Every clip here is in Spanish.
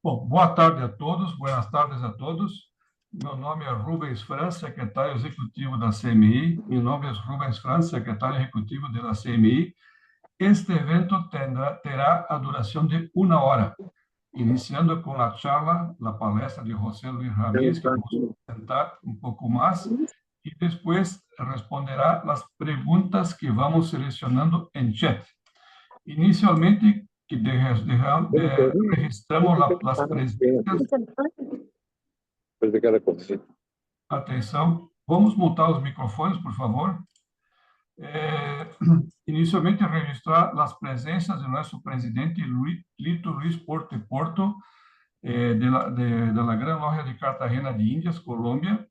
Bom, boa tarde a todos, buenas tardes a todos. Meu nome é Rubens Franz, secretário executivo da CMI. Meu nome é Rubens Franz, secretário executivo da CMI. Este evento terá a duração de 1 hora, iniciando com a charla, a palestra de José Luis Ramírez, que vamos apresentar um pouco mais, e depois responderá as perguntas que vamos selecionando em chat. Inicialmente, que registramos as presenças. Atenção, vamos mutar os microfones, por favor. Inicialmente, registrar as presenças de nosso presidente Lito Luis Porto, de la Gran Loja de Cartagena de Índias, Colômbia.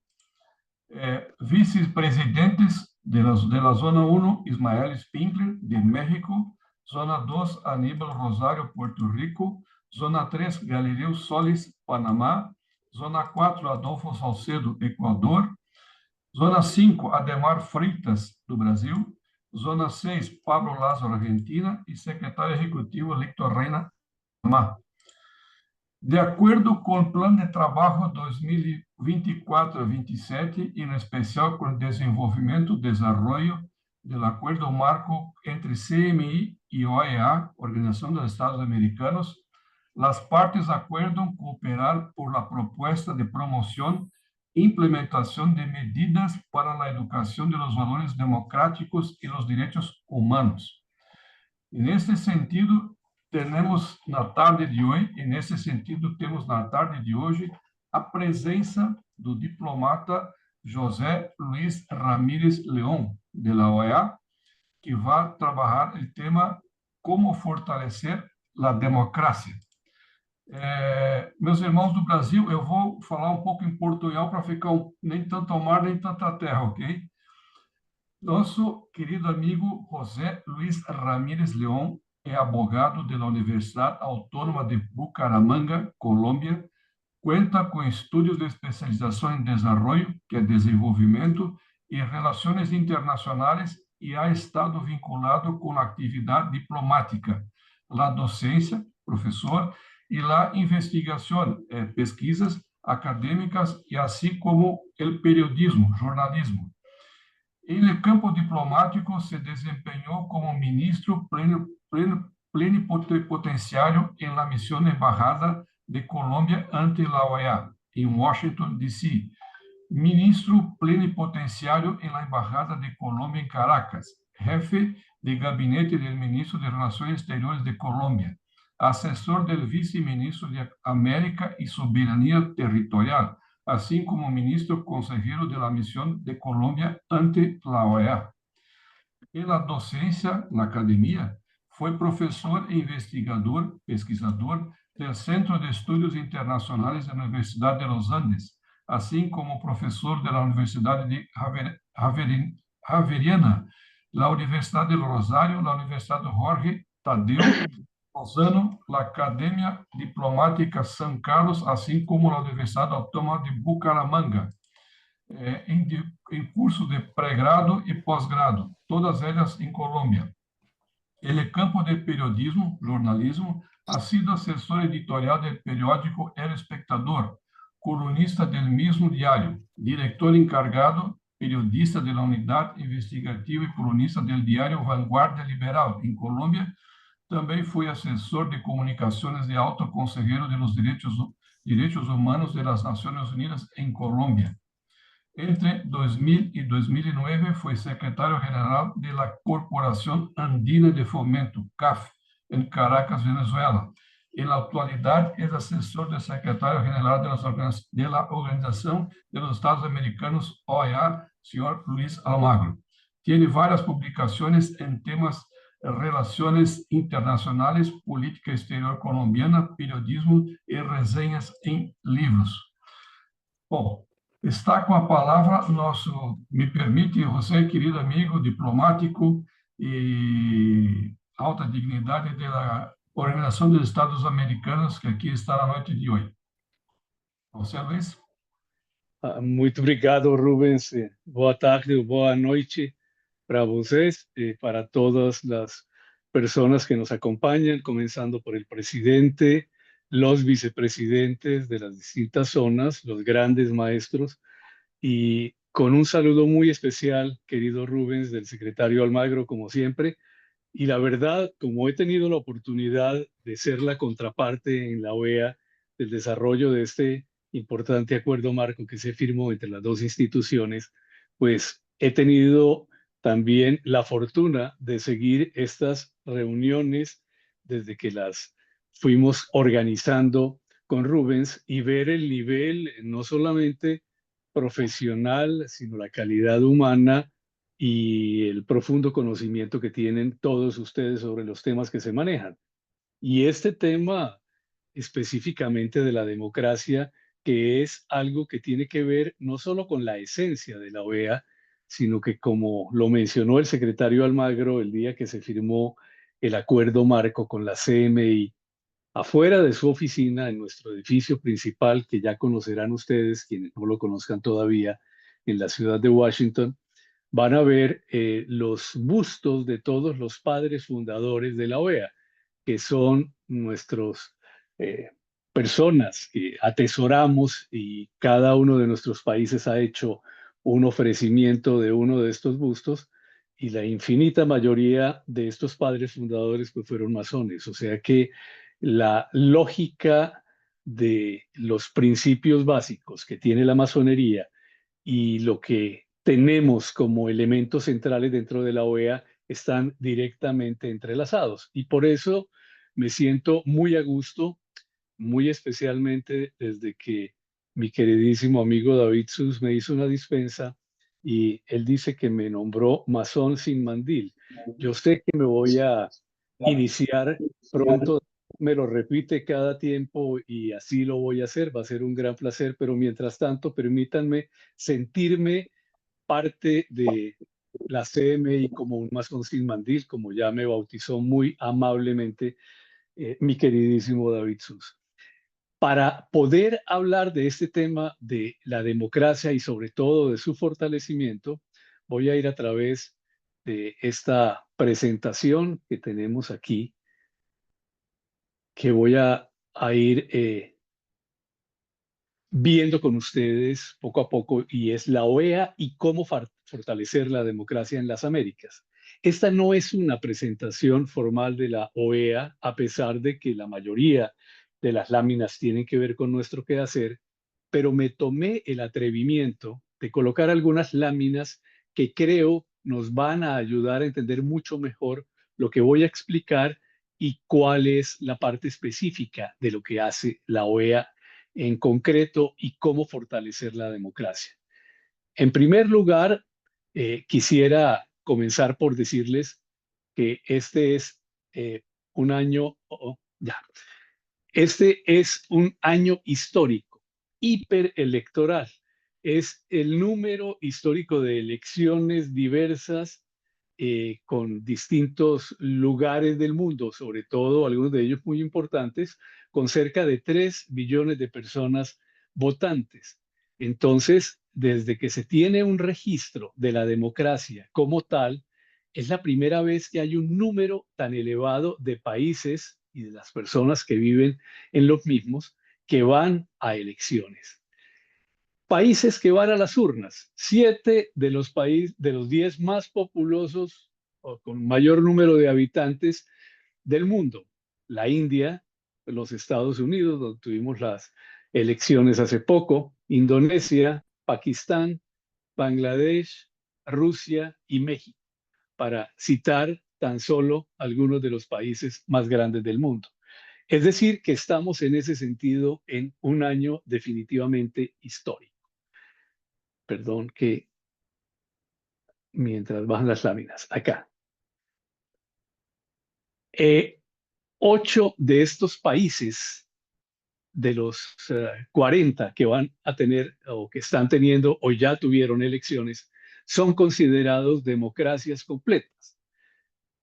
Vice-presidentes de la Zona 1, Ismael Spinkler, de México. Zona 2, Aníbal Rosario, Puerto Rico. Zona 3, Galileu Solis, Panamá. Zona 4, Adolfo Salcedo, Equador. Zona 5, Ademar Freitas, do Brasil. Zona 6, Pablo Lázaro, Argentina. E secretário executivo, Lictor Reina, Panamá. De acordo com o Plano de Trabalho 2024-27, e em especial com o desenvolvimento e desenvolvimento do Acordo Marco entre CMI e OEA, Organização dos Estados Americanos, as partes acordam cooperar por la proposta de promoção e implementação de medidas para a educação de los valores democráticos e los direitos humanos. E nesse sentido, temos na tarde de hoje, a presença do diplomata José Luis Ramírez León, da OEA, que vai trabalhar o tema como fortalecer a democracia. Meus irmãos do Brasil, eu vou falar um pouco em portunhol para ficar nem tanto ao mar, nem tanta terra, ok? Nosso querido amigo José Luis Ramírez León é abogado da Universidade Autônoma de Bucaramanga, Colômbia, conta com estudos de especialização em desenvolvimento, que é desenvolvimento, e relações internacionais, e ha estado vinculado com a atividade diplomática, a docência, professor, e a investigação, pesquisas acadêmicas, e assim como o periodismo, jornalismo. Em el campo diplomático, se desempenhou como ministro plenipotenciário em la missão embajada de Colômbia ante la OEA, em Washington, D.C., ministro plenipotenciário em la embajada de Colômbia em Caracas, jefe de gabinete do ministro de Relações Exteriores de Colômbia, assessor do vice-ministro de América e Soberania Territorial, assim como ministro consejero de la missão de Colômbia ante la OEA. Pela docência na academia, foi professor e investigador, pesquisador do Centro de Estudos Internacionais da Universidade de Los Andes, assim como professor da Universidade de Javeriana, da Universidade de Rosário, da Universidade Jorge Tadeu Lozano, a Academia Diplomática São Carlos, assim como a Universidade Autônoma de Bucaramanga, em curso de pré-grado e pós-grado, todas elas em Colômbia. Ele campo de periodismo, jornalismo, ha sido assessor editorial do periódico El Espectador, colunista do mesmo diário, diretor encargado, periodista da Unidade Investigativa e colunista do diário Vanguardia Liberal, em Colômbia. Também foi assessor de comunicações de alto conselheiro de los direitos humanos das Nações Unidas em Colômbia. Entre 2000 e 2009 foi secretário-geral da Corporação Andina de Fomento, CAF, em Caracas, Venezuela. E, na atualidade, é assessor do secretário-geral da Organização dos Estados Americanos, OEA, senhor Luiz Almagro. Tem várias publicações em temas relações internacionais, política exterior colombiana, periodismo e resenhas em livros. Bom, está com a palavra me permite, você, querido amigo diplomático e alta dignidade da Organização dos Estados Americanos, que aqui está na noite de hoje. Você, Luiz? Muito obrigado, Rubens. Boa tarde, boa noite para vocês y para todas las personas que nos acompañan, comenzando por el presidente, los vicepresidentes de las distintas zonas, los grandes maestros, y con un saludo muy especial, querido Rubens, del secretario Almagro, como siempre. Y la verdad, como he tenido la oportunidad de ser la contraparte en la OEA del desarrollo de este importante acuerdo marco que se firmó entre las dos instituciones, pues he tenido también la fortuna de seguir estas reuniones desde que las fuimos organizando con Rubens y ver el nivel no solamente profesional, sino la calidad humana y el profundo conocimiento que tienen todos ustedes sobre los temas que se manejan. Y este tema específicamente de la democracia, que es algo que tiene que ver no solo con la esencia de la OEA, sino que como lo mencionó el secretario Almagro el día que se firmó el acuerdo marco con la CMI, afuera de su oficina, en nuestro edificio principal, que ya conocerán ustedes, quienes no lo conozcan todavía, en la ciudad de Washington, van a ver los bustos de todos los padres fundadores de la OEA, que son nuestros eh, personas que atesoramos y cada uno de nuestros países ha hecho un ofrecimiento de uno de estos bustos y la infinita mayoría de estos padres fundadores pues fueron masones, o sea que la lógica de los principios básicos que tiene la masonería y lo que tenemos como elementos centrales dentro de la OEA están directamente entrelazados. Y por eso me siento muy a gusto, muy especialmente desde que mi queridísimo amigo David Sus me hizo una dispensa y él dice que me nombró masón sin mandil. Yo sé que me voy a iniciar pronto, me lo repite cada tiempo y así lo voy a hacer, va a ser un gran placer, pero mientras tanto permítanme sentirme parte de la CMI como un masón sin mandil, como ya me bautizó muy amablemente mi queridísimo David Sus. Para poder hablar de este tema de la democracia y sobre todo de su fortalecimiento, voy a ir a través de esta presentación que tenemos aquí, que voy a ir viendo con ustedes poco a poco, y es la OEA y cómo fortalecer la democracia en las Américas. Esta no es una presentación formal de la OEA, a pesar de que la mayoría de las láminas tienen que ver con nuestro quehacer, pero me tomé el atrevimiento de colocar algunas láminas que creo nos van a ayudar a entender mucho mejor lo que voy a explicar y cuál es la parte específica de lo que hace la OEA en concreto y cómo fortalecer la democracia. En primer lugar, quisiera comenzar por decirles que este es un año, ya, este es un año histórico, hiperelectoral. Es el número histórico de elecciones diversas con distintos lugares del mundo, sobre todo algunos de ellos muy importantes, con cerca de 3 billones de personas votantes. Entonces, desde que se tiene un registro de la democracia como tal, es la primera vez que hay un número tan elevado de países y de las personas que viven en los mismos que van a elecciones. Países que van a las urnas, 7 de los países, de los 10 más populosos o con mayor número de habitantes del mundo. La India, los Estados Unidos, donde tuvimos las elecciones hace poco, Indonesia, Pakistán, Bangladesh, Rusia y México, para citar tan solo algunos de los países más grandes del mundo. Es decir, que estamos en ese sentido en un año definitivamente histórico. Perdón que mientras bajan las láminas, acá. 8 de estos países de los 40 que van a tener o que están teniendo o ya tuvieron elecciones son considerados democracias completas.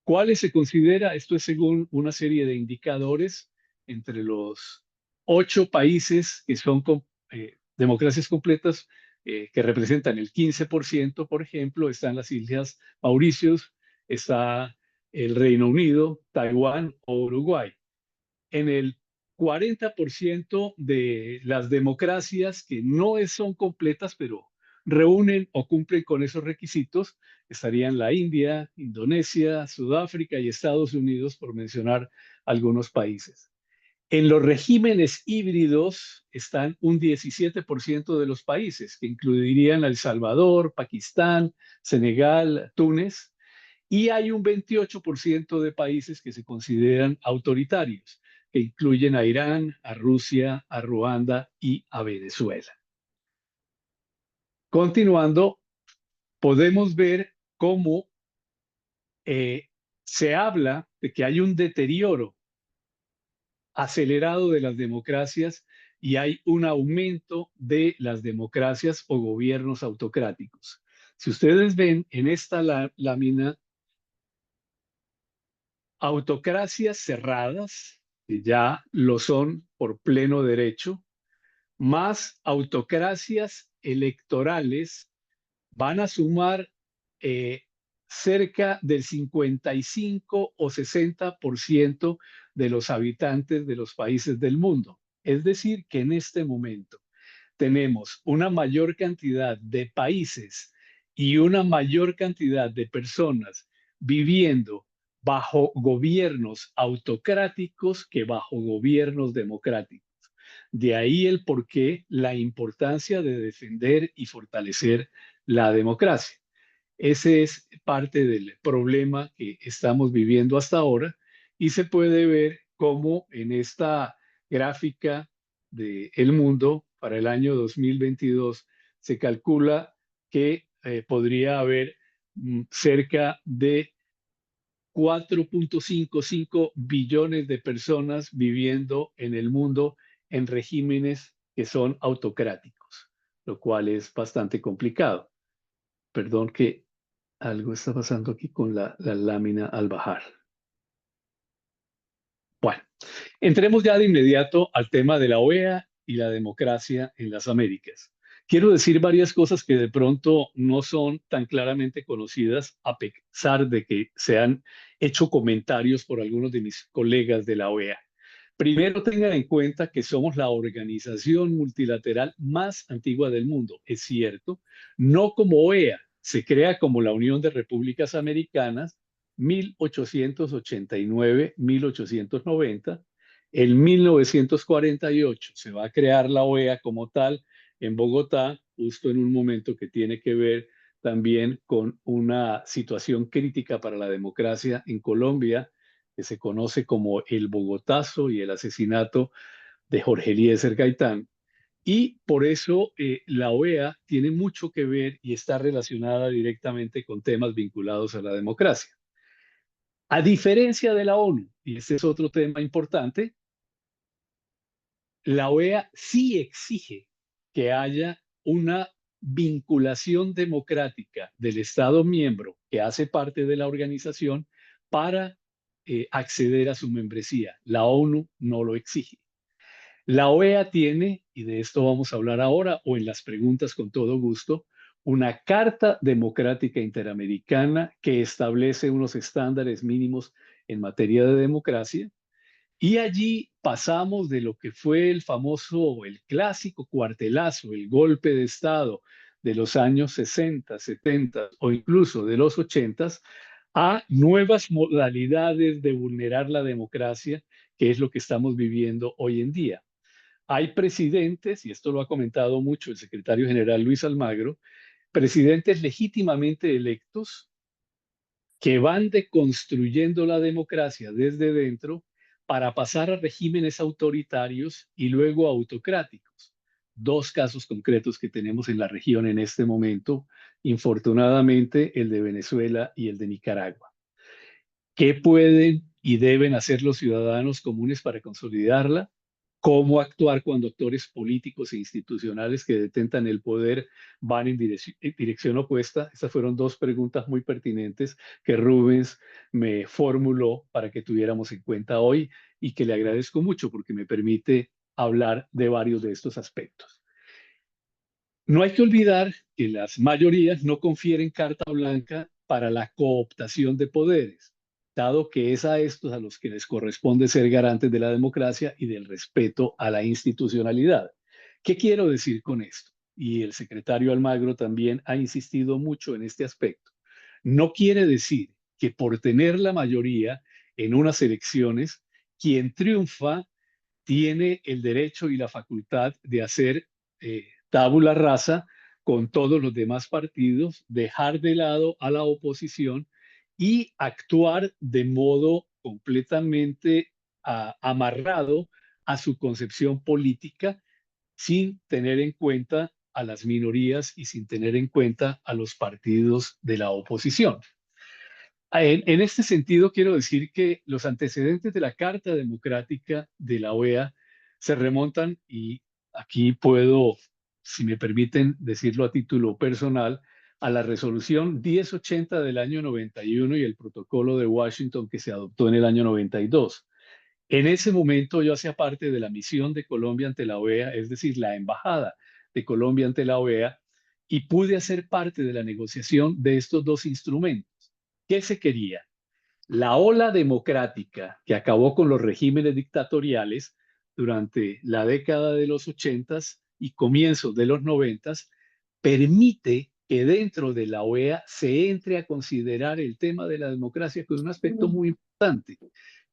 ¿Cuáles se considera? Esto es según una serie de indicadores entre los 8 países que son democracias completas, que representan el 15%, por ejemplo, están las Islas Mauricios, está el Reino Unido, Taiwán o Uruguay. En el 40% de las democracias que no son completas, pero reúnen o cumplen con esos requisitos, estarían la India, Indonesia, Sudáfrica y Estados Unidos, por mencionar algunos países. En los regímenes híbridos están un 17% de los países, que incluirían El Salvador, Pakistán, Senegal, Túnez, y hay un 28% de países que se consideran autoritarios, que incluyen a Irán, a Rusia, a Ruanda y a Venezuela. Continuando, podemos ver cómo se habla de que hay un deterioro acelerado de las democracias y hay un aumento de las democracias o gobiernos autocráticos. Si ustedes ven en esta lámina, autocracias cerradas, que ya lo son por pleno derecho, más autocracias electorales van a sumar cerca del 55 o 60% de los habitantes de los países del mundo. Es decir, que en este momento tenemos una mayor cantidad de países y una mayor cantidad de personas viviendo bajo gobiernos autocráticos que bajo gobiernos democráticos. De ahí el porqué, la importancia de defender y fortalecer la democracia. Ese es parte del problema que estamos viviendo hasta ahora y se puede ver cómo en esta gráfica del mundo para el año 2022 se calcula que podría haber cerca de 4.55 billones de personas viviendo en el mundo en regímenes que son autocráticos, lo cual es bastante complicado. Perdón que algo está pasando aquí con la lámina al bajar. Bueno, entremos ya de inmediato al tema de la OEA y la democracia en las Américas. Quiero decir varias cosas que de pronto no son tan claramente conocidas, a pesar de que se han hecho comentarios por algunos de mis colegas de la OEA. Primero, tengan en cuenta que somos la organización multilateral más antigua del mundo, es cierto, no como OEA, se crea como la Unión de Repúblicas Americanas 1889-1890. En 1948 se va a crear la OEA como tal en Bogotá, justo en un momento que tiene que ver también con una situación crítica para la democracia en Colombia, que se conoce como el Bogotazo y el asesinato de Jorge Eliezer Gaitán. Y por eso la OEA tiene mucho que ver y está relacionada directamente con temas vinculados a la democracia. A diferencia de la ONU, y este es otro tema importante, la OEA sí exige que haya una vinculación democrática del Estado miembro que hace parte de la organización para acceder a su membresía. La ONU no lo exige. La OEA tiene, y de esto vamos a hablar ahora o en las preguntas con todo gusto, una Carta Democrática Interamericana que establece unos estándares mínimos en materia de democracia. Y allí pasamos de lo que fue el famoso o el clásico cuartelazo, el golpe de Estado de los años 60, 70 o incluso de los 80 a nuevas modalidades de vulnerar la democracia, que es lo que estamos viviendo hoy en día. Hay presidentes, y esto lo ha comentado mucho el secretario general Luis Almagro, presidentes legítimamente electos que van deconstruyendo la democracia desde dentro para pasar a regímenes autoritarios y luego autocráticos. Dos casos concretos que tenemos en la región en este momento, infortunadamente el de Venezuela y el de Nicaragua. ¿Qué pueden y deben hacer los ciudadanos comunes para consolidarla? ¿Cómo actuar cuando actores políticos e institucionales que detentan el poder van en dirección opuesta? Estas fueron dos preguntas muy pertinentes que Rubens me formuló para que tuviéramos en cuenta hoy y que le agradezco mucho porque me permite hablar de varios de estos aspectos. No hay que olvidar que las mayorías no confieren carta blanca para la cooptación de poderes. dado que es a estos a los que les corresponde ser garantes de la democracia y del respeto a la institucionalidad. ¿Qué quiero decir con esto? Y el secretario Almagro también ha insistido mucho en este aspecto. No quiere decir que por tener la mayoría en unas elecciones, quien triunfa tiene el derecho y la facultad de hacer tabula rasa con todos los demás partidos, dejar de lado a la oposición y actuar de modo completamente amarrado a su concepción política sin tener en cuenta a las minorías y sin tener en cuenta a los partidos de la oposición. En este sentido, quiero decir que los antecedentes de la Carta Democrática de la OEA se remontan, y aquí puedo, si me permiten decirlo a título personal, a la resolución 1080 del año 91 y el protocolo de Washington que se adoptó en el año 92. En ese momento yo hacía parte de la misión de Colombia ante la OEA, es decir, la embajada de Colombia ante la OEA, y pude hacer parte de la negociación de estos dos instrumentos. ¿Qué se quería? La ola democrática que acabó con los regímenes dictatoriales durante la década de los 80 y comienzos de los 90 permite que dentro de la OEA se entre a considerar el tema de la democracia con un aspecto muy importante.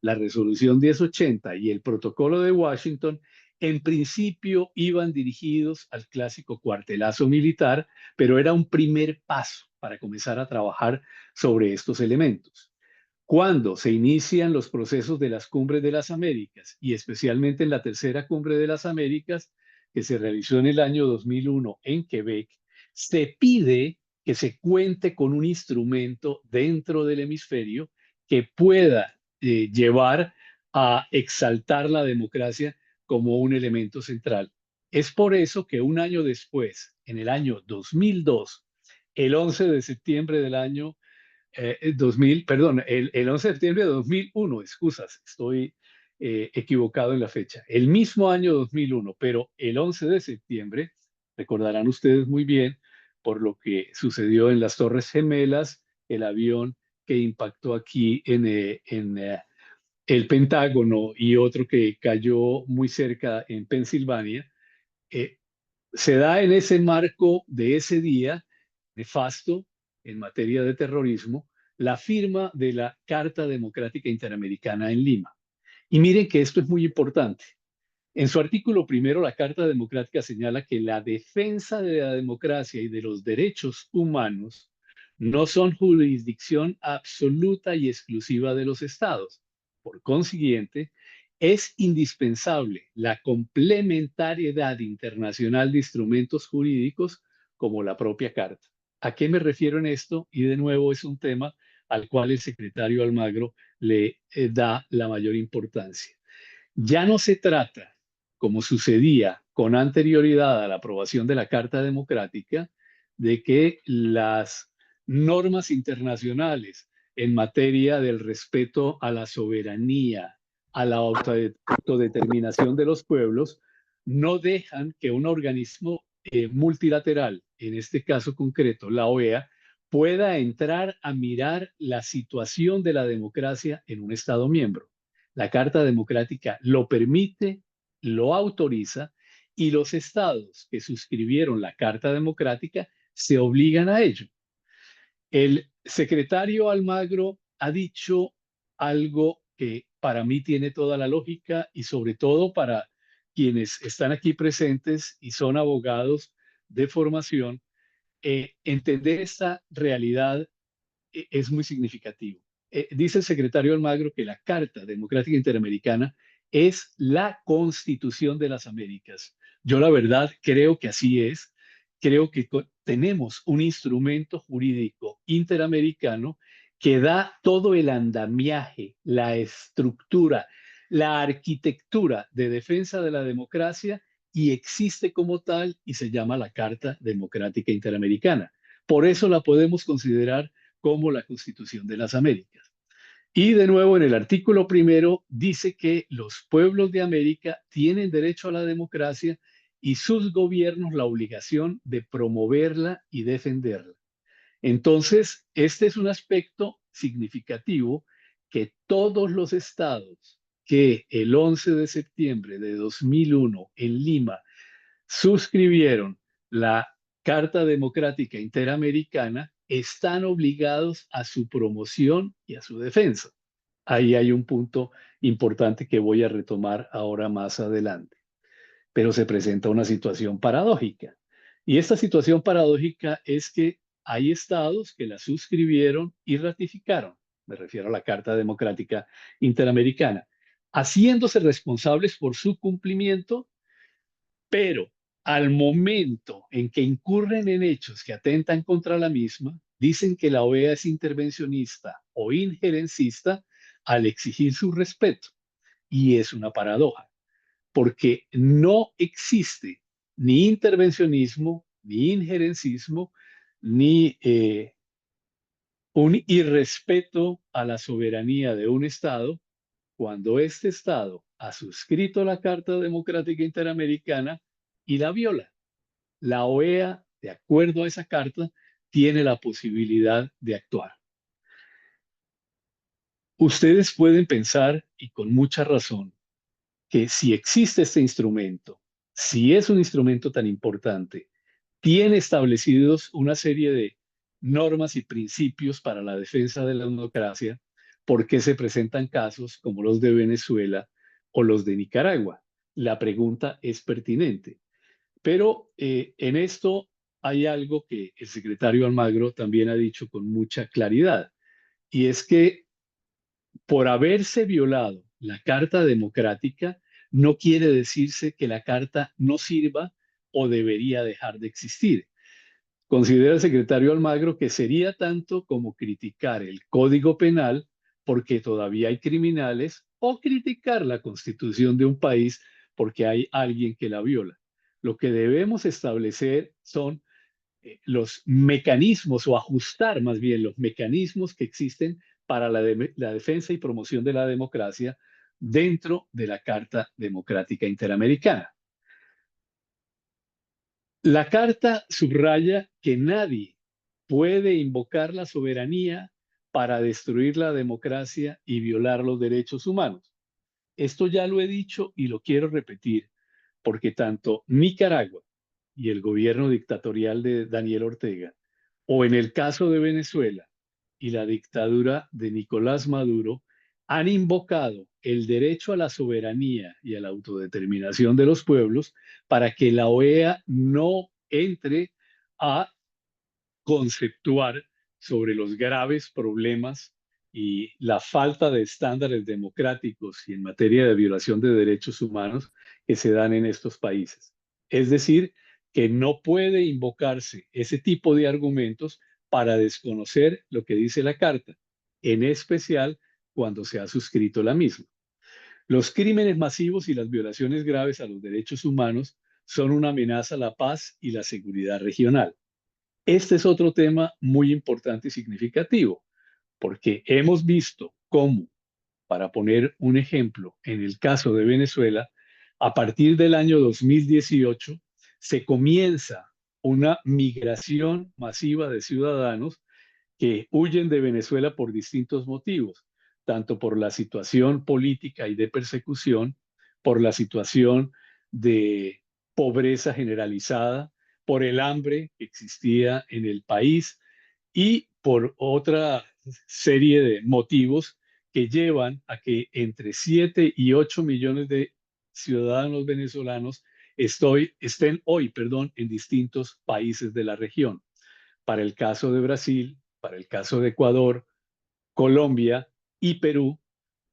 La resolución 1080 y el protocolo de Washington en principio iban dirigidos al clásico cuartelazo militar, pero era un primer paso para comenzar a trabajar sobre estos elementos. Cuando se inician los procesos de las cumbres de las Américas, y especialmente en la tercera cumbre de las Américas, que se realizó en el año 2001 en Quebec, se pide que se cuente con un instrumento dentro del hemisferio que pueda llevar a exaltar la democracia como un elemento central. Es por eso que un año después, en el año 2002, el 11 de septiembre del año 2000, perdón, el 11 de septiembre de 2001, excusas, estoy equivocado en la fecha. El mismo año 2001, pero el 11 de septiembre, recordarán ustedes muy bien, por lo que sucedió en las Torres Gemelas, el avión que impactó aquí en el Pentágono y otro que cayó muy cerca en Pensilvania, eh, se da en ese marco de ese día nefasto en materia de terrorismo la firma de la Carta Democrática Interamericana en Lima. Y miren que esto es muy importante. En su artículo primero, la Carta Democrática señala que la defensa de la democracia y de los derechos humanos no son jurisdicción absoluta y exclusiva de los estados. Por consiguiente, es indispensable la complementariedad internacional de instrumentos jurídicos como la propia Carta. ¿A qué me refiero en esto? Y de nuevo es un tema al cual el secretario Almagro le da la mayor importancia. Ya no se trata, como sucedía con anterioridad a la aprobación de la Carta Democrática, de que las normas internacionales en materia del respeto a la soberanía, a la autodeterminación de los pueblos, no dejan que un organismo multilateral, en este caso concreto la OEA, pueda entrar a mirar la situación de la democracia en un Estado miembro. La Carta Democrática lo permite, lo autoriza, y los estados que suscribieron la Carta Democrática se obligan a ello. El secretario Almagro ha dicho algo que para mí tiene toda la lógica, y sobre todo para quienes están aquí presentes y son abogados de formación, entender esta realidad es muy significativo. Dice el secretario Almagro que la Carta Democrática Interamericana es la Constitución de las Américas. Yo la verdad creo que así es. Creo que tenemos un instrumento jurídico interamericano que da todo el andamiaje, la estructura, la arquitectura de defensa de la democracia, y existe como tal y se llama la Carta Democrática Interamericana. Por eso la podemos considerar como la Constitución de las Américas. Y de nuevo, en el artículo primero dice que los pueblos de América tienen derecho a la democracia y sus gobiernos la obligación de promoverla y defenderla. Entonces, este es un aspecto significativo que todos los estados que el 11 de septiembre de 2001 en Lima suscribieron la Carta Democrática Interamericana están obligados a su promoción y a su defensa. Ahí hay un punto importante que voy a retomar ahora más adelante. Pero se presenta una situación paradójica. Y esta situación paradójica es que hay estados que la suscribieron y ratificaron, me refiero a la Carta Democrática Interamericana, haciéndose responsables por su cumplimiento, pero al momento en que incurren en hechos que atentan contra la misma, dicen que la OEA es intervencionista o injerencista al exigir su respeto. Y es una paradoja, porque no existe ni intervencionismo, ni injerencismo, ni un irrespeto a la soberanía de un Estado cuando este Estado ha suscrito la Carta Democrática Interamericana y la viola. La OEA, de acuerdo a esa carta, tiene la posibilidad de actuar. Ustedes pueden pensar, y con mucha razón, que si existe este instrumento, si es un instrumento tan importante, tiene establecidos una serie de normas y principios para la defensa de la democracia, ¿por qué se presentan casos como los de Venezuela o los de Nicaragua? La pregunta es pertinente, pero en esto hay algo que el secretario Almagro también ha dicho con mucha claridad, y es que por haberse violado la Carta Democrática, no quiere decirse que la Carta no sirva o debería dejar de existir. Considera el secretario Almagro que sería tanto como criticar el Código Penal porque todavía hay criminales o criticar la Constitución de un país porque hay alguien que la viola. Lo que debemos establecer son los mecanismos o ajustar más bien los mecanismos que existen para la defensa y promoción de la democracia dentro de la Carta Democrática Interamericana. La Carta subraya que nadie puede invocar la soberanía para destruir la democracia y violar los derechos humanos. Esto ya lo he dicho y lo quiero repetir, porque tanto Nicaragua y el gobierno dictatorial de Daniel Ortega, o en el caso de Venezuela y la dictadura de Nicolás Maduro, han invocado el derecho a la soberanía y a la autodeterminación de los pueblos para que la OEA no entre a conceptuar sobre los graves problemas y la falta de estándares democráticos y en materia de violación de derechos humanos que se dan en estos países. Es decir, que no puede invocarse ese tipo de argumentos para desconocer lo que dice la Carta, en especial cuando se ha suscrito la misma. Los crímenes masivos y las violaciones graves a los derechos humanos son una amenaza a la paz y la seguridad regional. Este es otro tema muy importante y significativo, porque hemos visto cómo, para poner un ejemplo, en el caso de Venezuela, a partir del año 2018 se comienza una migración masiva de ciudadanos que huyen de Venezuela por distintos motivos, tanto por la situación política y de persecución, por la situación de pobreza generalizada, por el hambre que existía en el país y por otra serie de motivos que llevan a que entre 7 y 8 millones de ciudadanos venezolanos estén hoy, en distintos países de la región. Para el caso de Brasil, para el caso de Ecuador, Colombia y Perú,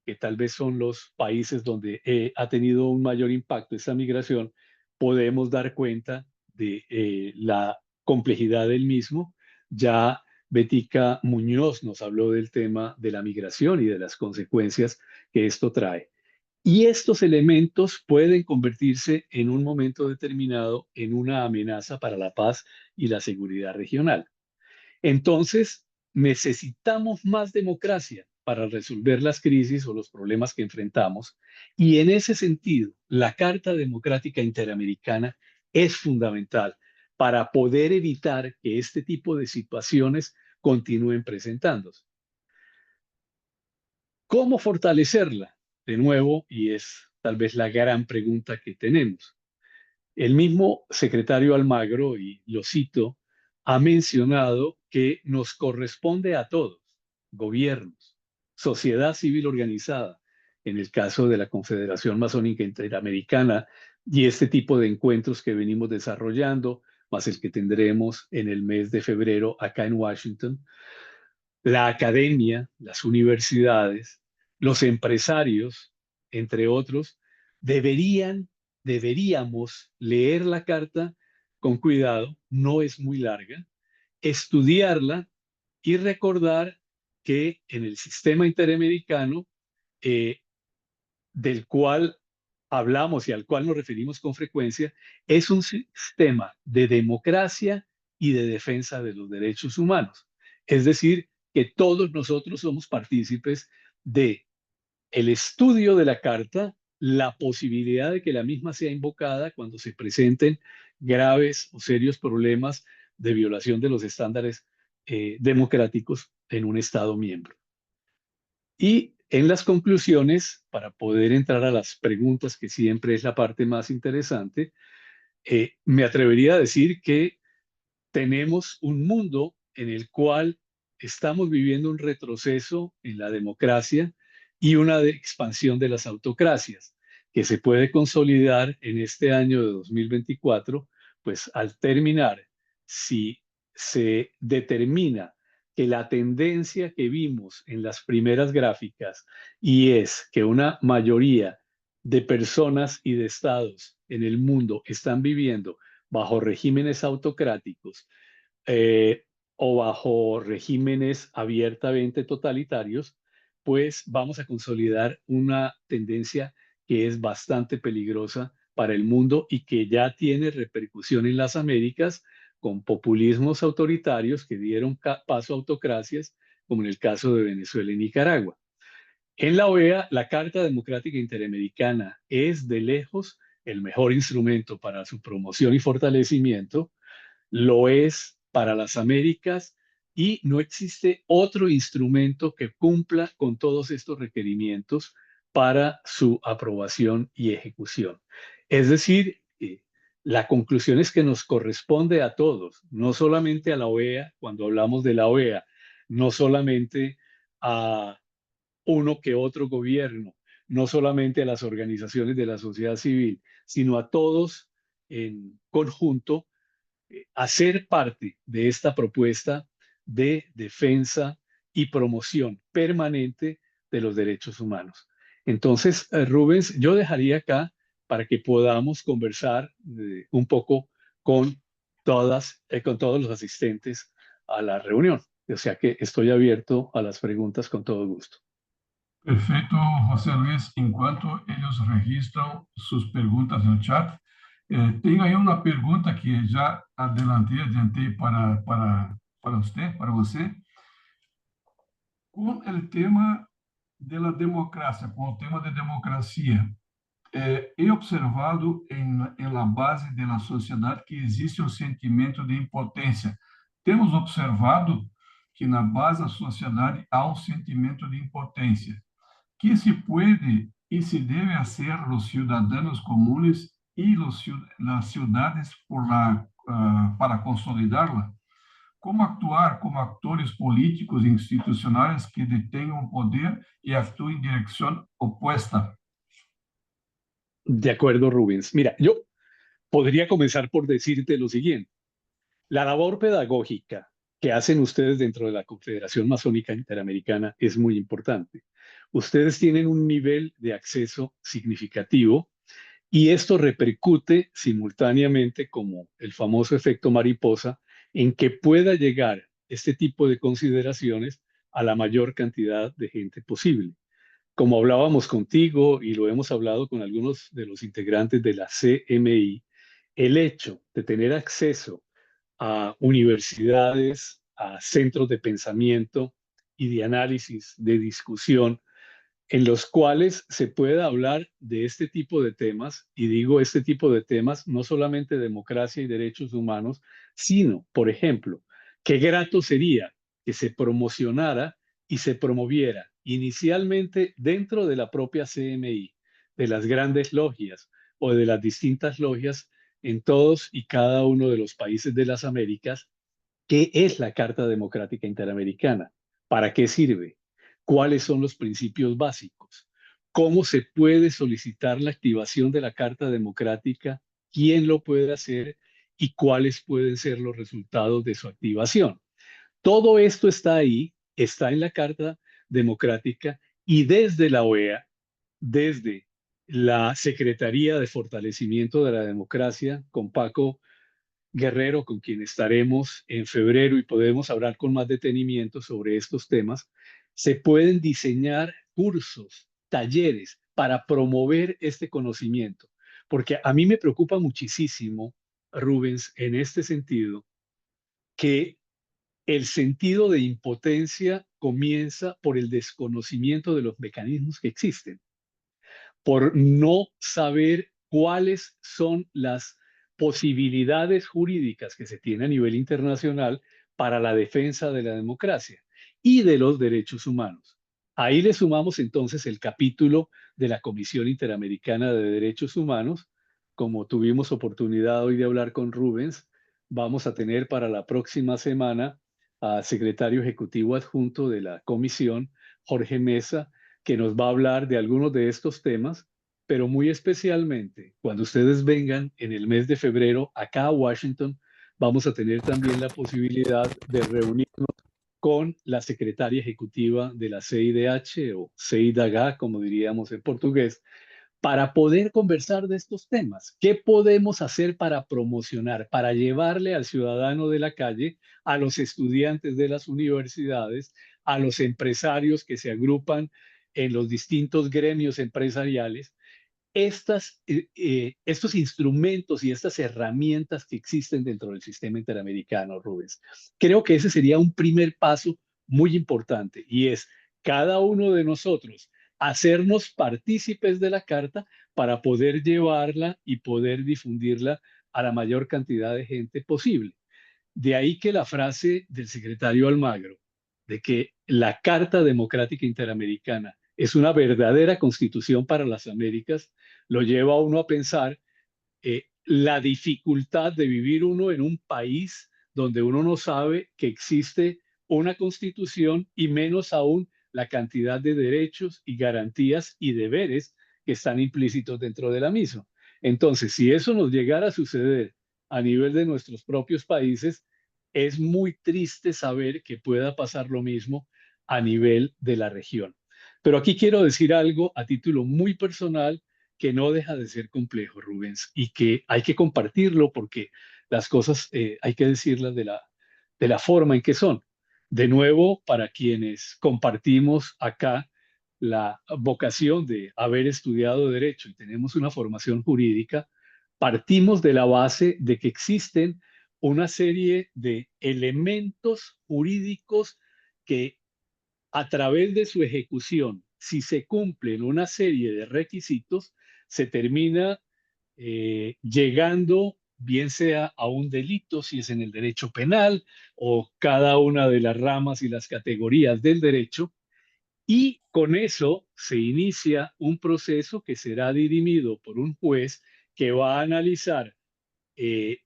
que tal vez son los países donde ha tenido un mayor impacto esta migración, podemos dar cuenta de la complejidad del mismo. Ya Betica Muñoz nos habló del tema de la migración y de las consecuencias que esto trae. Y estos elementos pueden convertirse en un momento determinado en una amenaza para la paz y la seguridad regional. Entonces, necesitamos más democracia para resolver las crisis o los problemas que enfrentamos. Y en ese sentido, la Carta Democrática Interamericana es fundamental para poder evitar que este tipo de situaciones continúen presentándose. ¿Cómo fortalecerla? De nuevo, y es tal vez la gran pregunta que tenemos. El mismo secretario Almagro, y lo cito, ha mencionado que nos corresponde a todos, gobiernos, sociedad civil organizada, en el caso de la Confederación Masónica Interamericana y este tipo de encuentros que venimos desarrollando, más el que tendremos en el mes de febrero acá en Washington, la academia, las universidades, los empresarios, entre otros, deberíamos leer la carta con cuidado, no es muy larga, estudiarla y recordar que en el sistema interamericano, eh, del cual hablamos y al cual nos referimos con frecuencia, es un sistema de democracia y de defensa de los derechos humanos. Es decir, que todos nosotros somos partícipes de el estudio de la Carta, la posibilidad de que la misma sea invocada cuando se presenten graves o serios problemas de violación de los estándares democráticos en un Estado miembro. Y en las conclusiones, para poder entrar a las preguntas, que siempre es la parte más interesante, me atrevería a decir que tenemos un mundo en el cual estamos viviendo un retroceso en la democracia y una expansión de las autocracias, que se puede consolidar en este año de 2024, pues al terminar, si se determina que la tendencia que vimos en las primeras gráficas y es que una mayoría de personas y de estados en el mundo están viviendo bajo regímenes autocráticos, eh, o bajo regímenes abiertamente totalitarios, pues vamos a consolidar una tendencia que es bastante peligrosa para el mundo y que ya tiene repercusión en las Américas con populismos autoritarios que dieron paso a autocracias, como en el caso de Venezuela y Nicaragua. En la OEA, la Carta Democrática Interamericana es de lejos el mejor instrumento para su promoción y fortalecimiento, lo es para las Américas y no existe otro instrumento que cumpla con todos estos requerimientos para su aprobación y ejecución. Es decir, la conclusión es que nos corresponde a todos, no solamente a la OEA, cuando hablamos de la OEA, no solamente a uno que otro gobierno, no solamente a las organizaciones de la sociedad civil, sino a todos en conjunto, hacer parte de esta propuesta de defensa y promoción permanente de los derechos humanos. Entonces, Rubens, yo dejaría acá para que podamos conversar un poco con con todos los asistentes a la reunión. O sea que estoy abierto a las preguntas con todo gusto. Perfeito, José Luis. Enquanto eles registram suas perguntas no chat, tenho aí uma pergunta que já adiantei para você, com o tema da democracia, com o tema de democracia. He observado em la base da sociedade que existe um sentimento de impotência. Temos observado que na base da sociedade há um sentimento de impotência. Que se puede y se debe hacer los ciudadanos comunes y las ciudades para consolidarla? Como actuar como actores políticos e institucionales que detengan poder y actúen en dirección opuesta? De acuerdo, Rubens. Mira, yo podría comenzar por decirte lo siguiente. La labor pedagógica que hacen ustedes dentro de la Confederación Masónica Interamericana es muy importante. Ustedes tienen un nivel de acceso significativo y esto repercute simultáneamente, como el famoso efecto mariposa, en que pueda llegar este tipo de consideraciones a la mayor cantidad de gente posible. Como hablábamos contigo y lo hemos hablado con algunos de los integrantes de la CMI, el hecho de tener acceso a universidades, a centros de pensamiento y de análisis, de discusión, en los cuales se pueda hablar de este tipo de temas, y digo este tipo de temas, no solamente democracia y derechos humanos, sino, por ejemplo, qué grato sería que se promocionara y se promoviera inicialmente dentro de la propia CMI, de las grandes logias o de las distintas logias en todos y cada uno de los países de las Américas. ¿Qué es la Carta Democrática Interamericana? ¿Para qué sirve? ¿Cuáles son los principios básicos? ¿Cómo se puede solicitar la activación de la Carta Democrática? ¿Quién lo puede hacer? ¿Y cuáles pueden ser los resultados de su activación? Todo esto está ahí, está en la Carta Democrática y desde la OEA, desde la Secretaría de Fortalecimiento de la Democracia, con Paco Guerrero, con quien estaremos en febrero y podemos hablar con más detenimiento sobre estos temas, se pueden diseñar cursos, talleres para promover este conocimiento. Porque a mí me preocupa muchísimo, Rubens, en este sentido, que el sentido de impotencia comienza por el desconocimiento de los mecanismos que existen, por no saber cuáles son las posibilidades jurídicas que se tiene a nivel internacional para la defensa de la democracia y de los derechos humanos. Ahí le sumamos entonces el capítulo de la Comisión Interamericana de Derechos Humanos. Como tuvimos oportunidad hoy de hablar con Rubens, vamos a tener para la próxima semana al secretario ejecutivo adjunto de la comisión, Jorge Mesa, que nos va a hablar de algunos de estos temas, pero muy especialmente cuando ustedes vengan en el mes de febrero acá a Washington, vamos a tener también la posibilidad de reunirnos con la secretaria ejecutiva de la CIDH o CIDH, como diríamos en portugués, para poder conversar de estos temas. ¿Qué podemos hacer para promocionar, para llevarle al ciudadano de la calle, a los estudiantes de las universidades, a los empresarios que se agrupan en los distintos gremios empresariales, estos instrumentos y estas herramientas que existen dentro del sistema interamericano, Rubens? Creo que ese sería un primer paso muy importante y es cada uno de nosotros hacernos partícipes de la carta para poder llevarla y poder difundirla a la mayor cantidad de gente posible. De ahí que la frase del secretario Almagro, de que la Carta Democrática Interamericana es una verdadera constitución para las Américas, lo lleva a uno a pensar la dificultad de vivir uno en un país donde uno no sabe que existe una constitución y menos aún la cantidad de derechos y garantías y deberes que están implícitos dentro de la misma. Entonces, si eso nos llegara a suceder a nivel de nuestros propios países, es muy triste saber que pueda pasar lo mismo a nivel de la región. Pero aquí quiero decir algo a título muy personal que no deja de ser complejo, Rubens, y que hay que compartirlo porque las cosas hay que decirlas de la forma en que son. De nuevo, para quienes compartimos acá la vocación de haber estudiado derecho y tenemos una formación jurídica, partimos de la base de que existen una serie de elementos jurídicos que a través de su ejecución, si se cumplen una serie de requisitos, se termina llegando, bien sea a un delito, si es en el derecho penal o cada una de las ramas y las categorías del derecho, y con eso se inicia un proceso que será dirimido por un juez que va a analizar eh,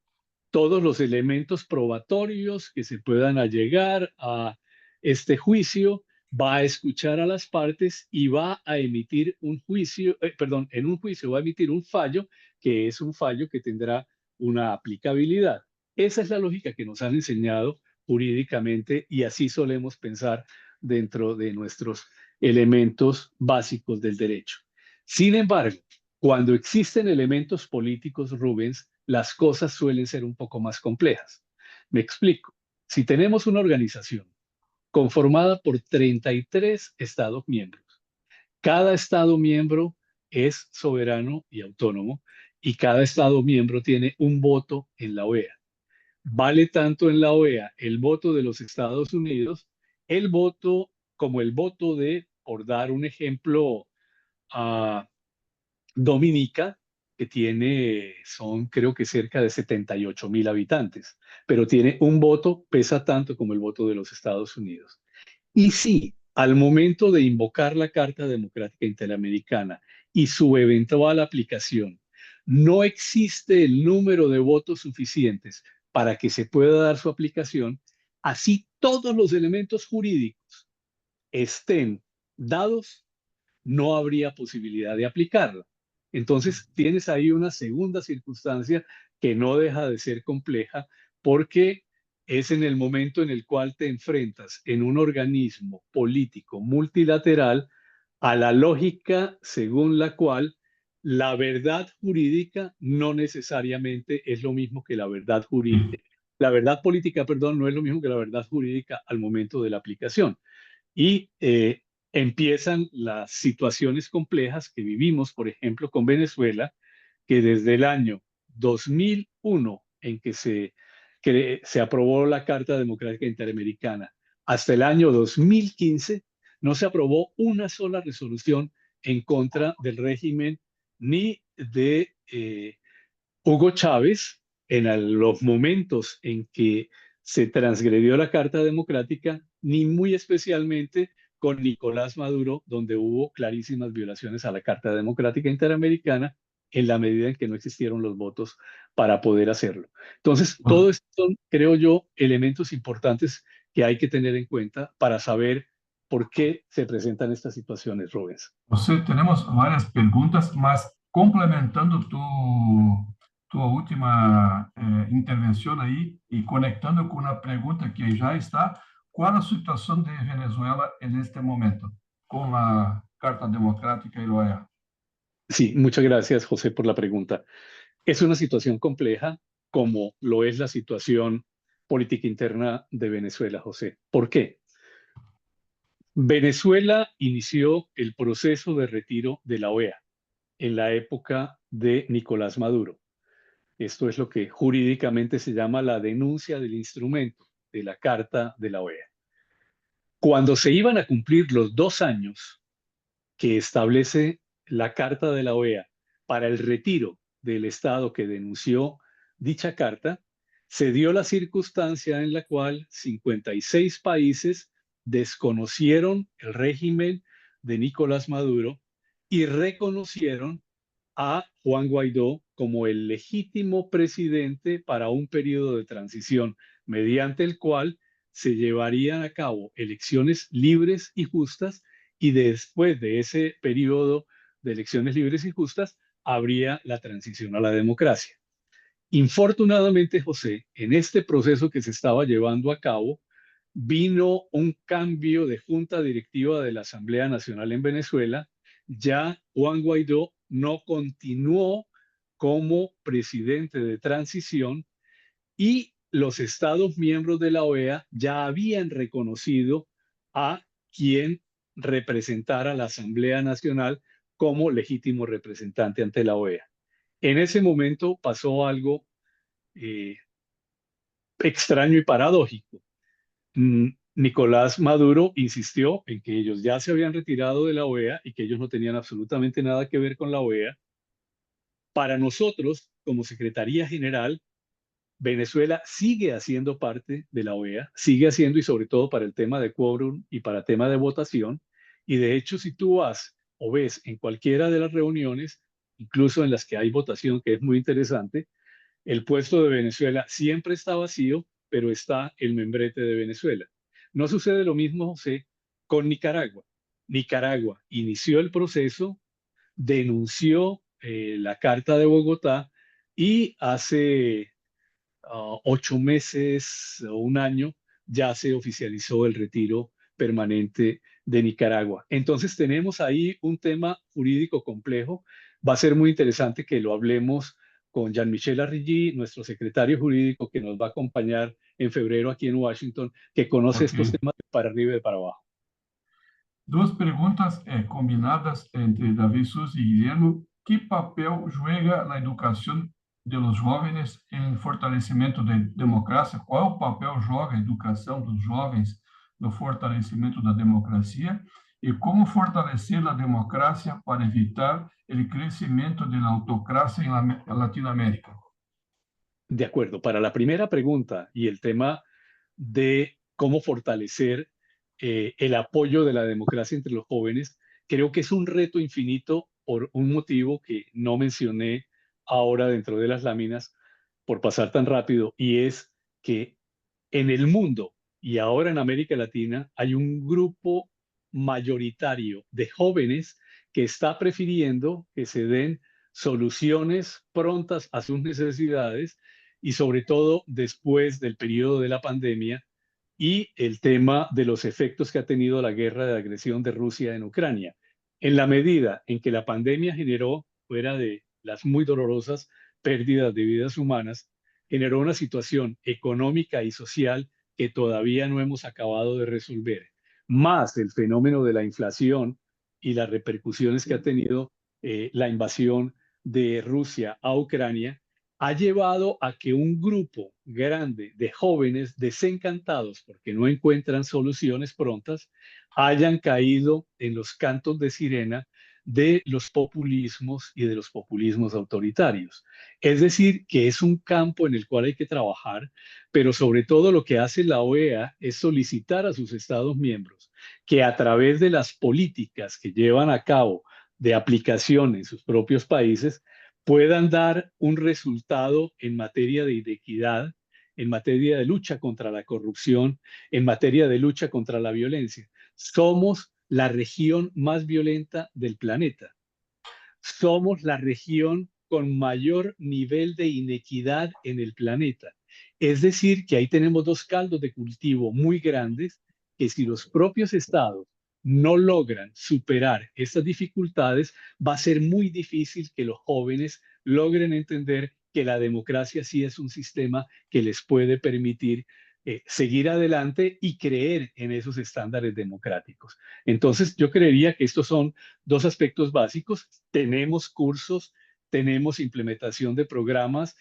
todos los elementos probatorios que se puedan allegar a este juicio, va a escuchar a las partes y va a emitir un juicio, perdón, en un juicio va a emitir un fallo que es un fallo que tendrá una aplicabilidad. Esa es la lógica que nos han enseñado jurídicamente y así solemos pensar dentro de nuestros elementos básicos del derecho. Sin embargo, cuando existen elementos políticos, Rubens, las cosas suelen ser un poco más complejas. Me explico. Si tenemos una organización conformada por 33 Estados miembros, cada Estado miembro es soberano y autónomo y cada Estado miembro tiene un voto en la OEA. Vale tanto en la OEA el voto de los Estados Unidos, el voto como el voto de, por dar un ejemplo, a Dominica, que tiene, son creo que cerca de 78.000 habitantes, pero tiene un voto, pesa tanto como el voto de los Estados Unidos. Y sí, al momento de invocar la Carta Democrática Interamericana y su eventual aplicación, no existe el número de votos suficientes para que se pueda dar su aplicación, así todos los elementos jurídicos estén dados, no habría posibilidad de aplicarla. Entonces, tienes ahí una segunda circunstancia que no deja de ser compleja porque es en el momento en el cual te enfrentas en un organismo político multilateral a la lógica según la cual la verdad jurídica no necesariamente es lo mismo que la verdad jurídica. Sí. La verdad política, perdón, no es lo mismo que la verdad jurídica al momento de la aplicación. Y empiezan las situaciones complejas que vivimos, por ejemplo, con Venezuela, que desde el año 2001, en que se aprobó la Carta Democrática Interamericana, hasta el año 2015, no se aprobó una sola resolución en contra del régimen ni de Hugo Chávez, los momentos en que se transgredió la Carta Democrática, ni muy especialmente con Nicolás Maduro, donde hubo clarísimas violaciones a la Carta Democrática Interamericana en la medida en que no existieron los votos para poder hacerlo. Entonces, todo esto son, creo yo, elementos importantes que hay que tener en cuenta para saber por qué se presentan estas situaciones, Rubens. José, tenemos varias preguntas, más complementando tu última intervención ahí y conectando con una pregunta que ya está, ¿cuál es la situación de Venezuela en este momento con la Carta Democrática y la OEA? Sí, muchas gracias, José, por la pregunta. Es una situación compleja, como lo es la situación política interna de Venezuela, José. ¿Por qué? Venezuela inició el proceso de retiro de la OEA en la época de Nicolás Maduro. Esto es lo que jurídicamente se llama la denuncia del instrumento de la Carta de la OEA. Cuando se iban a cumplir los 2 años que establece la Carta de la OEA para el retiro del Estado que denunció dicha carta, se dio la circunstancia en la cual 56 países desconocieron el régimen de Nicolás Maduro y reconocieron a Juan Guaidó como el legítimo presidente para un periodo de transición, mediante el cual se llevarían a cabo elecciones libres y justas y después de ese periodo de elecciones libres y justas habría la transición a la democracia. Infortunadamente, José, en este proceso que se estaba llevando a cabo, vino un cambio de junta directiva de la Asamblea Nacional en Venezuela. Ya Juan Guaidó no continuó como presidente de transición y los Estados miembros de la OEA ya habían reconocido a quien representara a la Asamblea Nacional como legítimo representante ante la OEA. En ese momento pasó algo eh, extraño y paradójico. Nicolás Maduro insistió en que ellos ya se habían retirado de la OEA y que ellos no tenían absolutamente nada que ver con la OEA. Para nosotros, como Secretaría General, Venezuela sigue haciendo parte de la OEA, sigue haciendo y sobre todo para el tema de quórum y para el tema de votación. Y de hecho, si tú vas o ves en cualquiera de las reuniones, incluso en las que hay votación, que es muy interesante, el puesto de Venezuela siempre está vacío, pero está el membrete de Venezuela. No sucede lo mismo, José, con Nicaragua. Nicaragua inició el proceso, denunció la Carta de Bogotá y hace 8 meses o un año ya se oficializó el retiro permanente de Nicaragua. Entonces tenemos ahí un tema jurídico complejo. Va a ser muy interesante que lo hablemos con Jean-Michel Arrigui, nuestro secretario jurídico que nos va a acompañar en febrero aquí en Washington, que conoce Ok. estos temas de para arriba y de para abajo. Duas perguntas combinadas entre David Souza e Guilherme. Que papel juega na educação dos jovens em fortalecimento da democracia? Qual papel joga a educação dos jovens no fortalecimento da democracia? E como fortalecer a democracia para evitar o crescimento da autocracia em Latinoamérica? De acuerdo, para la primera pregunta y el tema de cómo fortalecer el apoyo de la democracia entre los jóvenes. Creo que es un reto infinito por un motivo que no mencioné ahora dentro de las láminas por pasar tan rápido, y es que en el mundo y ahora en América Latina hay un grupo mayoritario de jóvenes que está prefiriendo que se den soluciones prontas a sus necesidades y sobre todo después del periodo de la pandemia y el tema de los efectos que ha tenido la guerra de agresión de Rusia en Ucrania. En la medida en que la pandemia generó, fuera de las muy dolorosas pérdidas de vidas humanas, generó una situación económica y social que todavía no hemos acabado de resolver, más el fenómeno de la inflación y las repercusiones que ha tenido la invasión de Rusia a Ucrania, ha llevado a que un grupo grande de jóvenes desencantados porque no encuentran soluciones prontas hayan caído en los cantos de sirena de los populismos y de los populismos autoritarios. Es decir, que es un campo en el cual hay que trabajar, pero sobre todo lo que hace la OEA es solicitar a sus Estados miembros que a través de las políticas que llevan a cabo de aplicación en sus propios países, puedan dar un resultado en materia de inequidad, en materia de lucha contra la corrupción, en materia de lucha contra la violencia. Somos la región más violenta del planeta. Somos la región con mayor nivel de inequidad en el planeta. Es decir, que ahí tenemos dos caldos de cultivo muy grandes que si los propios estados no logran superar estas dificultades, va a ser muy difícil que los jóvenes logren entender que la democracia sí es un sistema que les puede permitir seguir adelante y creer en esos estándares democráticos. Entonces, yo creería que estos son dos aspectos básicos. Tenemos cursos, tenemos implementación de programas.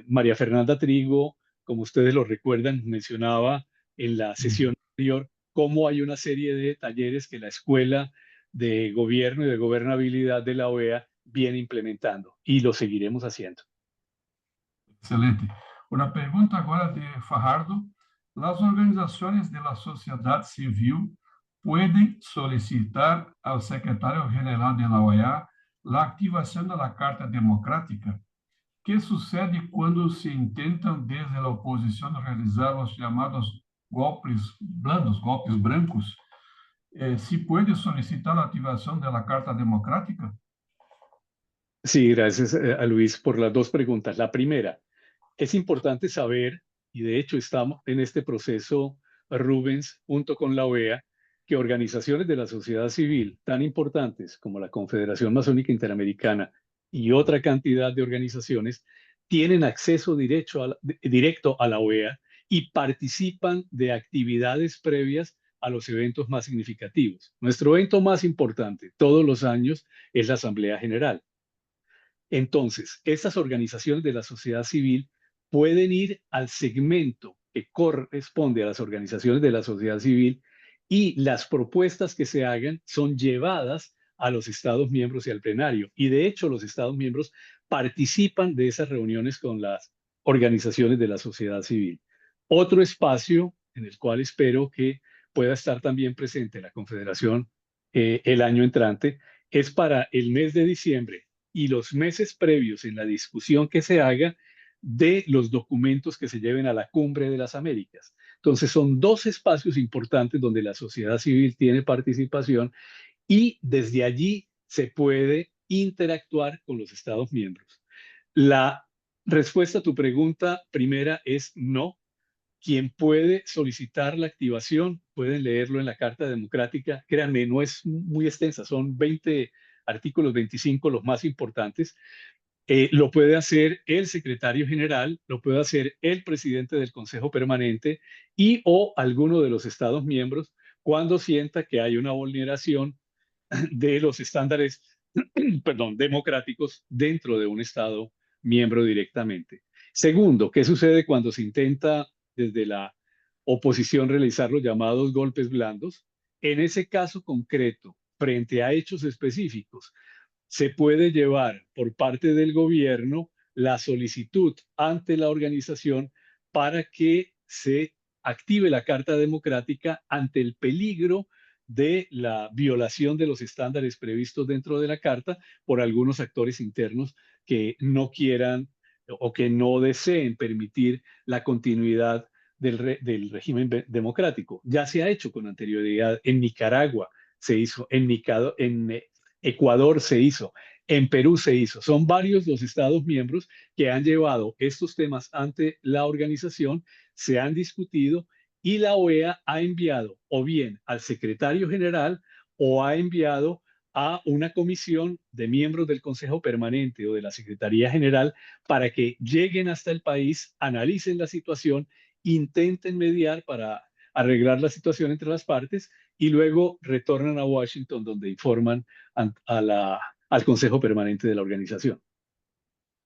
María Fernanda Trigo, como ustedes lo recuerdan, mencionaba en la sesión anterior cómo hay una serie de talleres que la Escuela de Gobierno y de Gobernabilidad de la OEA viene implementando y lo seguiremos haciendo. Excelente. Uma pergunta agora de Fajardo. As organizações da sociedade civil podem solicitar ao secretário-geral da OEA a ativação da Carta Democrática? O que sucede quando se intentam, desde a oposição, realizar os chamados golpes blandos, golpes brancos? ¿Se puede solicitar la activación de la Carta Democrática? Sí, gracias a Luis por las dos preguntas. La primera, es importante saber, y de hecho estamos en este proceso, Rubens, junto con la OEA, que organizaciones de la sociedad civil tan importantes como la Confederación Masónica Interamericana y otra cantidad de organizaciones tienen acceso directo a la OEA y participan de actividades previas a los eventos más significativos. Nuestro evento más importante todos los años es la Asamblea General. Entonces, estas organizaciones de la sociedad civil pueden ir al segmento que corresponde a las organizaciones de la sociedad civil y las propuestas que se hagan son llevadas a los Estados miembros y al plenario. Y de hecho, los Estados miembros participan de esas reuniones con las organizaciones de la sociedad civil. Otro espacio en el cual espero que pueda estar también presente la Confederación el año entrante es para el mes de diciembre y los meses previos en la discusión que se haga de los documentos que se lleven a la Cumbre de las Américas. Entonces, son dos espacios importantes donde la sociedad civil tiene participación y desde allí se puede interactuar con los Estados miembros. La respuesta a tu pregunta primera es no. Quien puede solicitar la activación, pueden leerlo en la Carta Democrática. Créanme, no es muy extensa, son 20 artículos, 25 los más importantes. Lo puede hacer el secretario general, lo puede hacer el presidente del Consejo Permanente y o alguno de los Estados miembros cuando sienta que hay una vulneración de los estándares perdón, democráticos dentro de un Estado miembro directamente. Segundo, ¿qué sucede cuando se intenta desde la oposición realizar los llamados golpes blandos? En ese caso concreto, frente a hechos específicos, se puede llevar por parte del gobierno la solicitud ante la organización para que se active la Carta Democrática ante el peligro de la violación de los estándares previstos dentro de la Carta por algunos actores internos que no quieran o que no deseen permitir la continuidad del régimen democrático. Ya se ha hecho con anterioridad en Nicaragua, se hizo en Ecuador, se hizo en Perú, se hizo. Son varios los estados miembros que han llevado estos temas ante la organización, se han discutido y la OEA ha enviado o bien al secretario general o ha enviado a una comisión de miembros del Consejo Permanente o de la Secretaría General para que lleguen hasta el país, analicen la situación, intenten mediar para arreglar la situación entre las partes y luego retornan a Washington donde informan al Consejo Permanente de la organización.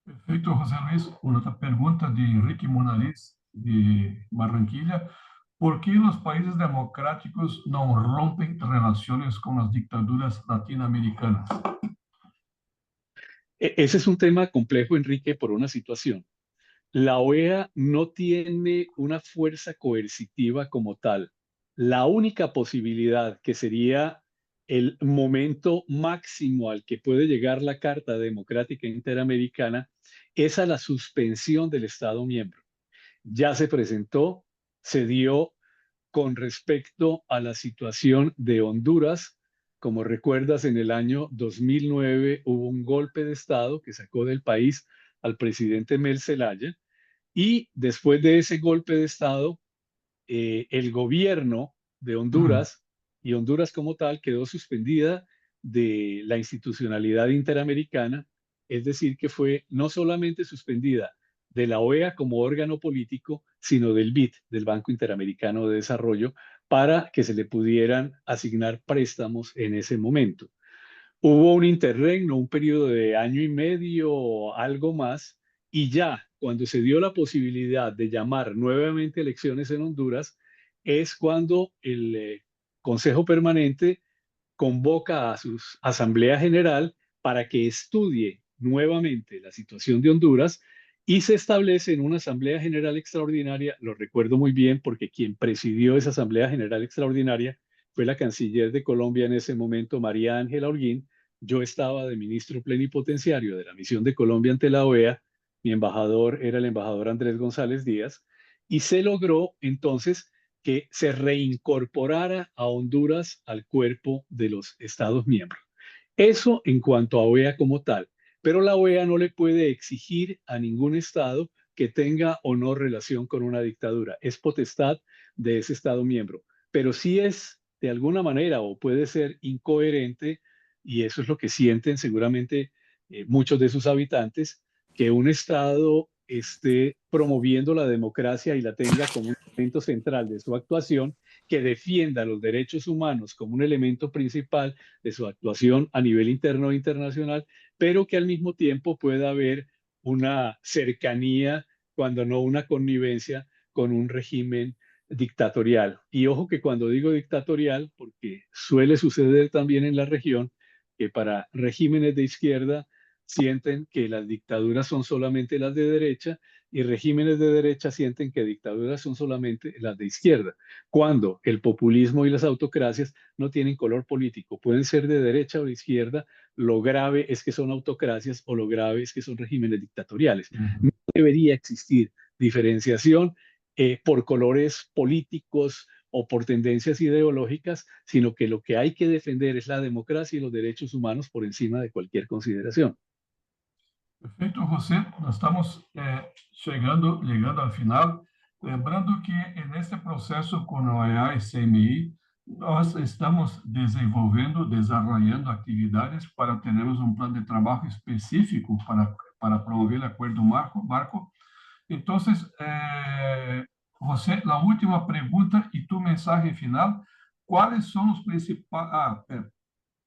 Perfeito, José Luis. Una otra pregunta de Enrique Monaliz, de Barranquilla. ¿Por qué los países democráticos no rompen relaciones con las dictaduras latinoamericanas? Ese es un tema complejo, Enrique, por una situación. La OEA no tiene una fuerza coercitiva como tal. La única posibilidad que sería el momento máximo al que puede llegar la Carta Democrática Interamericana es a la suspensión del Estado miembro. Ya se presentó, se dio con respecto a la situación de Honduras. Como recuerdas, en el año 2009 hubo un golpe de Estado que sacó del país al presidente Mel Zelaya y después de ese golpe de Estado, el gobierno de Mm, Honduras y Honduras como tal quedó suspendida de la institucionalidad interamericana, es decir, que fue no solamente suspendida de la OEA como órgano político, sino del BID, del Banco Interamericano de Desarrollo, para que se le pudieran asignar préstamos en ese momento. Hubo un interregno, un periodo de año y medio o algo más, y ya cuando se dio la posibilidad de llamar nuevamente elecciones en Honduras, es cuando el Consejo Permanente convoca a su Asamblea General para que estudie nuevamente la situación de Honduras y se establece en una Asamblea General Extraordinaria, lo recuerdo muy bien porque quien presidió esa Asamblea General Extraordinaria fue la canciller de Colombia en ese momento, María Ángela Holguín. Yo estaba de ministro plenipotenciario de la misión de Colombia ante la OEA, mi embajador era el embajador Andrés González Díaz, y se logró entonces que se reincorporara a Honduras al cuerpo de los Estados miembros. Eso en cuanto a OEA como tal, pero la OEA no le puede exigir a ningún Estado que tenga o no relación con una dictadura. Es potestad de ese Estado miembro, pero sí es de alguna manera o puede ser incoherente, y eso es lo que sienten seguramente muchos de sus habitantes, que un Estado esté promoviendo la democracia y la tenga como un elemento central de su actuación, que defienda los derechos humanos como un elemento principal de su actuación a nivel interno e internacional, pero que al mismo tiempo pueda haber una cercanía, cuando no una connivencia, con un régimen dictatorial. Y ojo que cuando digo dictatorial, porque suele suceder también en la región, que para regímenes de izquierda sienten que las dictaduras son solamente las de derecha y regímenes de derecha sienten que dictaduras son solamente las de izquierda, cuando el populismo y las autocracias no tienen color político, pueden ser de derecha o de izquierda, lo grave es que son autocracias o lo grave es que son regímenes dictatoriales. No ujú. debería existir diferenciación por colores políticos o por tendencias ideológicas, sino que lo que hay que defender es la democracia y los derechos humanos por encima de cualquier consideración. Perfeito, José. Nós estamos chegando ao final. Lembrando que nesse processo com a OEA e CMI, nós estamos desenvolvendo, desarrollando atividades para termos um plano de trabalho específico para promover o acordo marco. Então, José, a última pergunta e tu mensagem final. Quais são os principais,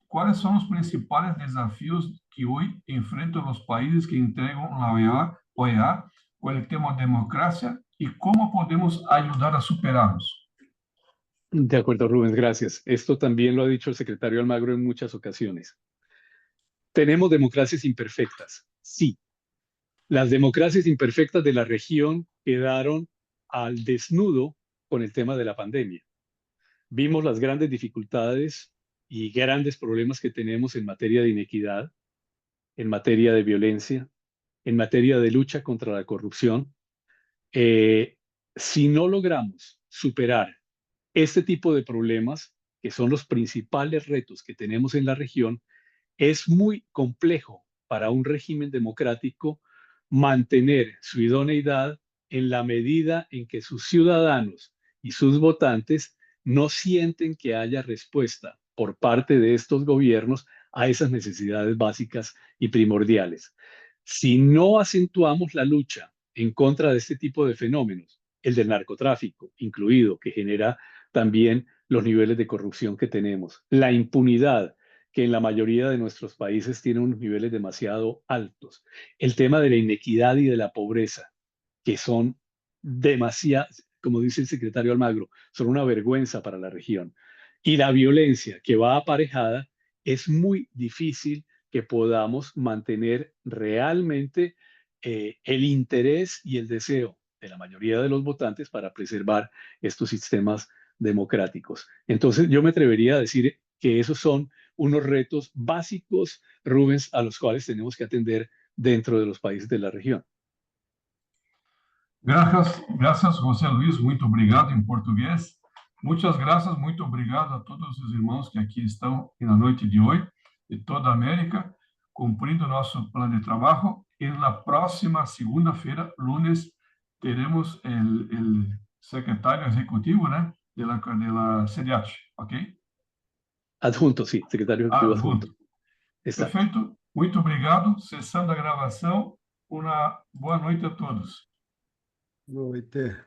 ¿Cuáles son los principales desafíos que hoy enfrentan los países que integran la OEA con el tema democracia y cómo podemos ayudar a superarlos? De acuerdo, Rubens, gracias. Esto también lo ha dicho el secretario Almagro en muchas ocasiones. ¿Tenemos democracias imperfectas? Sí. Las democracias imperfectas de la región quedaron al desnudo con el tema de la pandemia. Vimos las grandes dificultades y grandes problemas que tenemos en materia de inequidad, en materia de violencia, en materia de lucha contra la corrupción. Eh, si no logramos superar este tipo de problemas, que son los principales retos que tenemos en la región, es muy complejo para un régimen democrático mantener su idoneidad en la medida en que sus ciudadanos y sus votantes no sienten que haya respuesta por parte de estos gobiernos a esas necesidades básicas y primordiales. Si no acentuamos la lucha en contra de este tipo de fenómenos, el del narcotráfico incluido, que genera también los niveles de corrupción que tenemos, la impunidad, que en la mayoría de nuestros países tiene unos niveles demasiado altos, el tema de la inequidad y de la pobreza, que son demasiadas, como dice el secretario Almagro, son una vergüenza para la región. Y la violencia que va aparejada, es muy difícil que podamos mantener realmente el interés y el deseo de la mayoría de los votantes para preservar estos sistemas democráticos. Entonces, yo me atrevería a decir que esos son unos retos básicos, Rubens, a los cuales tenemos que atender dentro de los países de la región. Graças, José Luiz, muito obrigado em português. Muitas graças, muito obrigado a todos os irmãos que aqui estão na noite de hoje, de toda a América, cumprindo nosso plano de trabalho. E na próxima segunda-feira, lunes, teremos o secretário executivo, né, de la CEDIAT, ok? Adjunto, sí, secretario ejecutivo adjunto. Exacto. Perfeito, muito obrigado. Cessando a gravação, uma boa noite a todos. Boa noite.